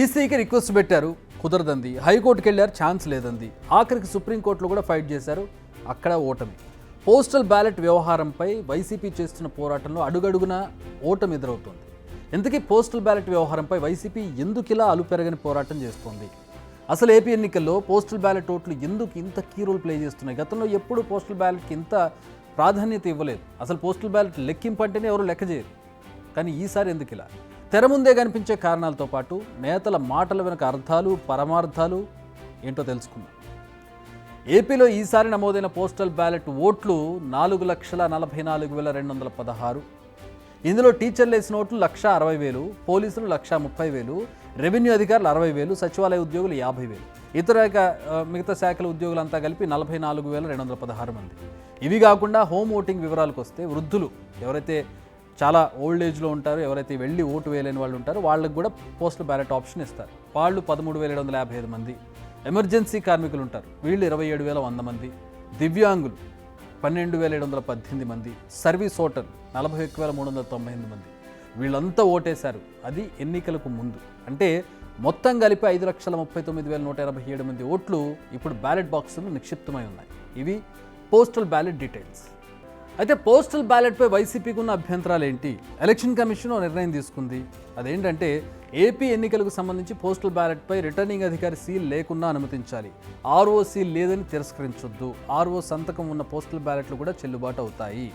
ఈసీకి రిక్వెస్ట్ పెట్టారు, కుదరదంది. హైకోర్టుకి వెళ్ళారు, ఛాన్స్ లేదంది. ఆఖరికి సుప్రీంకోర్టులో కూడా ఫైట్ చేశారు, అక్కడ ఓటమి. పోస్టల్ బ్యాలెట్ వ్యవహారంపై వైసీపీ చేస్తున్న పోరాటంలో అడుగడుగునా ఓటమి ఎదురవుతోంది. ఇంతకీ పోస్టల్ బ్యాలెట్ వ్యవహారంపై వైసీపీ ఎందుకిలా అలుపెరగని పోరాటం చేస్తోంది? అసలు ఏపీ ఎన్నికల్లో పోస్టల్ బ్యాలెట్ ఓట్లు ఎందుకు ఇంత కీ రోల్ ప్లే చేస్తున్నాయి? గతంలో ఎప్పుడు పోస్టల్ బ్యాలెట్కి ఇంత ప్రాధాన్యత ఇవ్వలేదు. అసలు పోస్టల్ బ్యాలెట్ లెక్కింపు అంటేనే ఎవరు లెక్క చేయరు. కానీ ఈసారి ఎందుకు ఇలా? తెర ముందే కనిపించే కారణాలతో పాటు నేతల మాటల వెనుక అర్థాలు, పరమార్థాలు ఏంటో తెలుసుకుందాం. ఏపీలో ఈసారి నమోదైన పోస్టల్ బ్యాలెట్ ఓట్లు 4,44,216. ఇందులో టీచర్లు వేసిన ఓట్లు 1,60,000, పోలీసులు 1,30,000, రెవెన్యూ అధికారులు 60,000, సచివాలయ ఉద్యోగులు 50,000, ఇతర మిగతా శాఖల ఉద్యోగులంతా కలిపి 44,216 మంది. ఇవి కాకుండా హోమ్ ఓటింగ్ వివరాలకు వస్తే వృద్ధులు, ఎవరైతే చాలా ఓల్డ్ ఏజ్లో ఉంటారో, ఎవరైతే వెళ్ళి ఓటు వేయలేని వాళ్ళు ఉంటారో వాళ్ళకు కూడా పోస్టల్ బ్యాలెట్ ఆప్షన్ ఇస్తారు. వాళ్ళు 13,755 మంది. ఎమర్జెన్సీ కార్మికులు ఉంటారు, వీళ్ళు 27,100 మంది. దివ్యాంగులు 12,718 మంది. సర్వీస్ ఓటర్లు 41,398 మంది. వీళ్ళంతా ఓటేశారు, అది ఎన్నికలకు ముందు. అంటే మొత్తం కలిపి 5,39,187 మంది ఓట్లు ఇప్పుడు బ్యాలెట్ బాక్సులు నిక్షిప్తమై ఉన్నాయి. ఇవి పోస్టల్ బ్యాలెట్ డీటెయిల్స్. అయితే పోస్టల్ బ్యాలెట్పై వైసీపీకి ఉన్న అభ్యంతరాలు ఏంటి? ఎలక్షన్ కమిషన్ నిర్ణయం తీసుకుంది. అదేంటంటే ఏపీ ఎన్నికలకు సంబంధించి పోస్టల్ బ్యాలెట్పై రిటర్నింగ్ అధికారి సీల్ లేకుండా అనుమతించాలి. ఆర్ఓ సీల్ లేదని తిరస్కరించొద్దు. ఆర్ఓ సంతకం ఉన్న పోస్టల్ బ్యాలెట్లు కూడా చెల్లుబాటు అవుతాయి.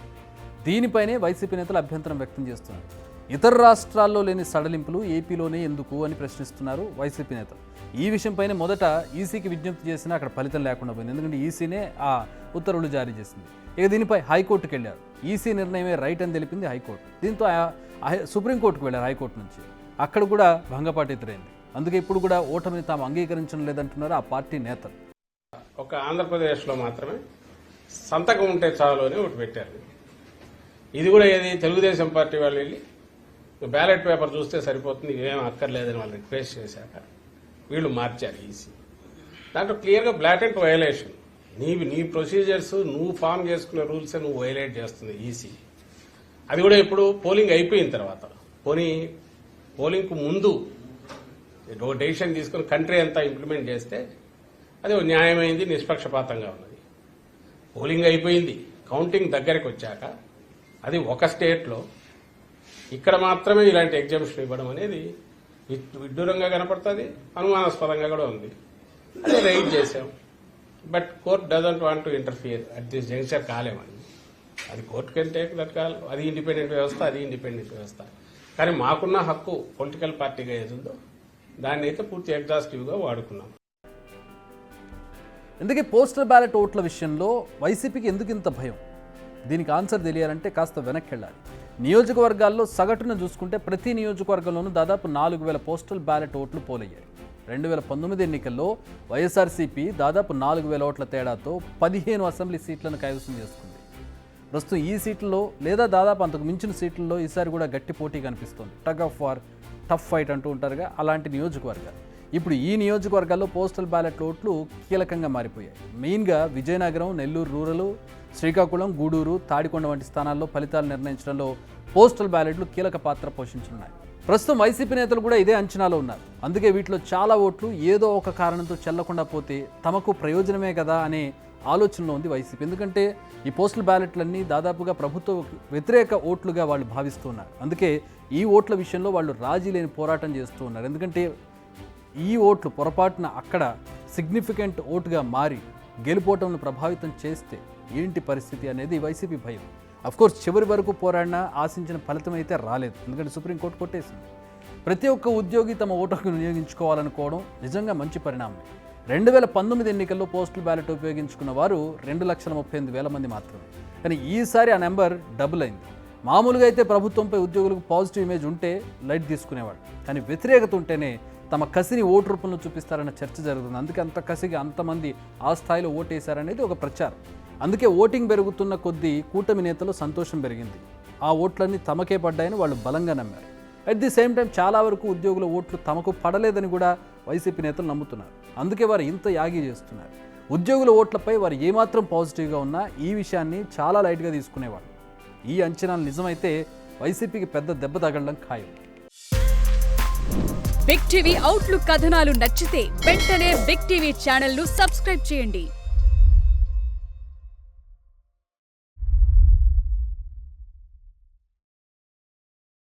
దీనిపైనే వైసీపీ నేతలు అభ్యంతరం వ్యక్తం చేస్తున్నారు. ఇతర రాష్ట్రాల్లో లేని సడలింపులు ఏపీలోనే ఎందుకు అని ప్రశ్నిస్తున్నారు వైసీపీ నేతలు. ఈ విషయంపైనే మొదట ఈసీకి విజ్ఞప్తి చేసినా అక్కడ ఫలితం లేకుండా పోయింది. ఎందుకంటే ఈసీనే ఆ ఉత్తర్వులు జారీ చేసింది. ఇక దీనిపై హైకోర్టుకు వెళ్ళారు. ఈసీ నిర్ణయమే రైట్ అని తెలిపింది హైకోర్టు. దీంతో సుప్రీంకోర్టుకు వెళ్ళారు. హైకోర్టు నుంచి అక్కడ కూడా భంగపాటు ఎదురైంది. అందుకే ఇప్పుడు కూడా ఓటమిని తాము అంగీకరించడం లేదంటున్నారు ఆ పార్టీ నేతలు. ఒక ఆంధ్రప్రదేశ్లో మాత్రమే సంతకం ఉంటే చాలు అని ఒకటి పెట్టారు. ఇది కూడా ఏది తెలుగుదేశం పార్టీ వాళ్ళు వెళ్ళి బ్యాలెట్ పేపర్ చూస్తే సరిపోతుంది, ఇవేం అక్కర్లేదని వాళ్ళు రిక్వెస్ట్ చేశాక వీళ్ళు మార్చారు ఈసీ. దాంట్లో క్లియర్గా బ్లాటెంట్ వయలేషన్. నీ ప్రొసీజర్స్, నువ్వు ఫామ్ చేసుకున్న రూల్స్ నువ్వు వైలేట్ చేస్తుంది ఈసీ. అది కూడా ఇప్పుడు పోలింగ్ అయిపోయిన తర్వాత, పోలింగ్కు ముందు డెసిషన్ తీసుకుని కంట్రీ అంతా ఇంప్లిమెంట్ చేస్తే అది న్యాయమైంది, నిష్పక్షపాతంగా ఉన్నది. పోలింగ్ అయిపోయింది, కౌంటింగ్ దగ్గరకు వచ్చాక అది ఒక స్టేట్లో ఇక్కడ మాత్రమే ఇలాంటి ఎగ్జామ్షన్ ఇవ్వడం అనేది విడ్డూరంగా కనపడుతుంది, అనుమానాస్పదంగా కూడా ఉంది. అదే రైట్ చేసాం. But court doesn't want to interfere at this juncture. కాలేమని అది court can take that call. అది ఇండిపెండెంట్ వ్యవస్థ, అది ఇండిపెండెంట్ వ్యవస్థ. కానీ మాకున్న హక్కు పొలిటికల్ పార్టీగా ఏదుందో దాన్ని అయితే పూర్తి ఎగ్జాస్టివ్గా వాడుకున్నాం. ఎందుకే పోస్టల్ బ్యాలెట్ ఓట్ల విషయంలో వైసీపీకి ఎందుకు ఇంత భయం? దీనికి ఆన్సర్ తెలియాలంటే కాస్త వెనక్కి వెళ్ళాలి. నియోజకవర్గాల్లో సగటున చూసుకుంటే ప్రతి నియోజకవర్గంలోనూ దాదాపు 4,000 పోస్టల్ బ్యాలెట్ ఓట్లు పోలయ్యాయి. 2019 ఎన్నికల్లో వైఎస్ఆర్సీపీ దాదాపు 4,000 ఓట్ల తేడాతో 15 అసెంబ్లీ సీట్లను కైవసం చేసుకుంది. ప్రస్తుతం ఈ సీట్లలో లేదా దాదాపు అంతకు మించిన సీట్లలో ఈసారి కూడా గట్టి పోటీ కనిపిస్తోంది. Tug of war, tough fight అంటూ ఉంటారుగా, అలాంటి నియోజకవర్గాలు. ఇప్పుడు ఈ నియోజకవర్గాల్లో పోస్టల్ బ్యాలెట్ ఓట్లు కీలకంగా మారిపోయాయి. మెయిన్గా విజయనగరం, నెల్లూరు రూరల్, శ్రీకాకుళం, గూడూరు, తాడికొండ వంటి స్థానాల్లో ఫలితాలు నిర్ణయించడంలో పోస్టల్ బ్యాలెట్లు కీలక పాత్ర పోషించనున్నాయి. ప్రస్తుతం వైసీపీ నేతలు కూడా ఇదే అంచనాలో ఉన్నారు. అందుకే వీటిలో చాలా ఓట్లు ఏదో ఒక కారణంతో చెల్లకుండా పోతే తమకు ప్రయోజనమే కదా అనే ఆలోచనలో ఉంది వైసీపీ. ఎందుకంటే ఈ పోస్టల్ బ్యాలెట్లన్నీ దాదాపుగా ప్రభుత్వ వ్యతిరేక ఓట్లుగా వాళ్ళు భావిస్తున్నారు. అందుకే ఈ ఓట్ల విషయంలో వాళ్ళు రాజీ లేని పోరాటం చేస్తూ ఉన్నారు. ఎందుకంటే ఈ ఓట్లు పొరపాటున అక్కడ సిగ్నిఫికెంట్ ఓటుగా మారి గెలుపోవటంను ప్రభావితం చేస్తే ఏంటి పరిస్థితి అనేది వైసీపీ భయం. అఫ్కోర్స్ చివరి వరకు పోరాడినా ఆశించిన ఫలితం అయితే రాలేదు. ఎందుకంటే సుప్రీంకోర్టు కొట్టేసింది. ప్రతి ఒక్క ఉద్యోగి తమ ఓటుకు వినియోగించుకోవాలనుకోవడం నిజంగా మంచి పరిణామమే. 2019 ఎన్నికల్లో పోస్టల్ బ్యాలెట్ ఉపయోగించుకున్న వారు 2,38,000 మంది మాత్రమే. కానీ ఈసారి ఆ నెంబర్ డబుల్ అయింది. మామూలుగా అయితే ప్రభుత్వంపై ఉద్యోగులకు పాజిటివ్ ఇమేజ్ ఉంటే లైట్ తీసుకునేవాడు. కానీ వ్యతిరేకత ఉంటేనే తమ కసిని ఓటు రూపంలో చూపిస్తారన్న చర్చ జరుగుతుంది. అందుకే అంత కసిగా అంతమంది ఆ స్థాయిలో ఓటేశారనేది ఒక ప్రచారం. అందుకే ఓటింగ్ పెరుగుతున్న కొద్దీ కూటమి నేతలు సంతోషం పెరిగింది. ఆ ఓట్లన్నీ తమకే పడ్డాయని వాళ్ళు బలంగా నమ్మారు. అట్ ది సేమ్ టైం చాలా వరకు ఉద్యోగుల ఓట్లు తమకు పడలేదని కూడా వైసీపీ నేతలు నమ్ముతున్నారు. అందుకే వారు ఇంత యాగి చేస్తున్నారు. ఉద్యోగుల ఓట్లపై వారు ఏమాత్రం పాజిటివ్గా ఉన్నా ఈ విషయాన్ని చాలా లైట్గా తీసుకునేవాళ్ళు. ఈ అంచనాలు నిజమైతే వైసీపీకి పెద్ద దెబ్బ తగలడం ఖాయం. బిగ్ టీవీ అవుట్లుక్ కథనాలు నచ్చితే వెంటనే బిగ్ టీవీ ఛానల్ ను సబ్స్క్రైబ్ చేయండి.